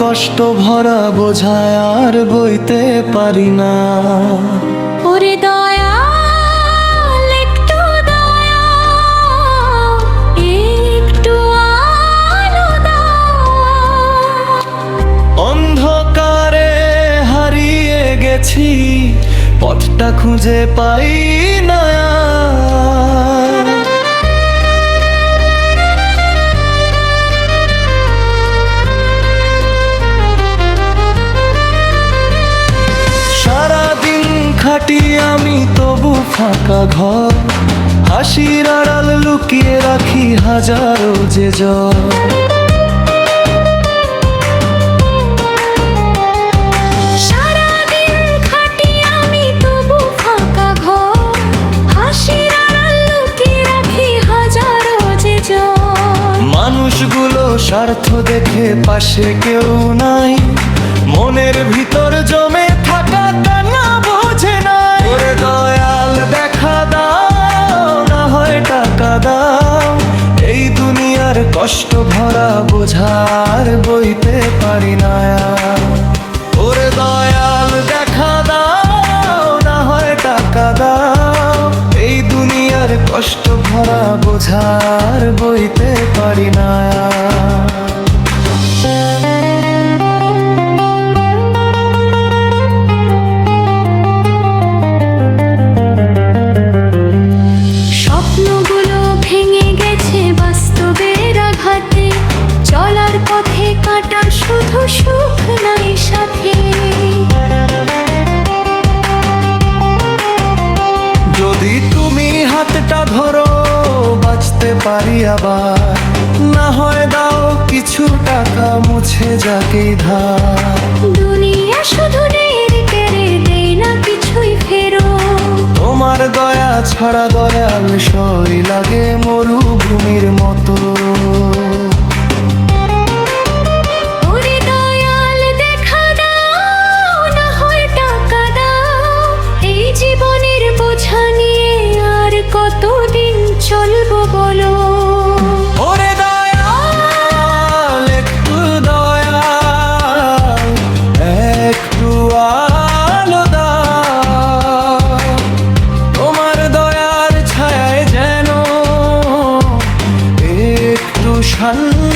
কষ্ট ভরা বোঝায় আর বইতে পারি না। ওরে দয়াল একটু দয়া, একটু আলো দাও। অন্ধকারে হারিয়ে গেছি, পথটা খুঁজে পাই না। সারাদিন খাটি আমি তবু ফাঁকা ঘর, হাসির আড়াল লুকিয়ে রাখি হাজারো যে জ্বর। সারাদিন খাটি আমি তবু ফাঁকা ঘর, হাসির আড়াল লুকিয়ে রাখি হাজারো যে জ্বর। মানুষগুলো স্বার্থ দেখে পাশে কেউ নাই, মনের ভিতর জমে থাকা কান্না বোঝে নাই। ওরে দয়াল দেখা দাও, না হয় টাকা দাও, এই দুনিয়ার কষ্ট ভরা বোঝার বইতে পারি না। ওরে দয়াল দেখা দাও, না হয় টাকা দাও, এই দুনিয়ার কষ্ট ভরা বোঝার বইতে পারি না। স্বপ্নগুলো ভেঙে গেছে বাস্তবের আঘাতে, চলার পথে কাটা শুধু সুখ নাই সাথে। যদি তুমি হাতটা ধরো বাঁচতে পারি আবার, না হয় দাও কিছু টাকা মুছে যাকে ধার। দুনিয়া শুধু নের কেড়ে দেয় না কিছুই ফেরো, তোমার দয়া ছাড়া দয়াল সই লাগে মরুভূমির মতো। ওরে দয়াল দেখা দাও, না হয় টাকা দাও, এই জীবনের বোঝা নিয়ে আর কতদিন চলবো বলো। ওরে দয়াল একটু দয়াল, একটু আলো দাও, তোমার দয়ার ছায়ায় যেন একটু শান্তি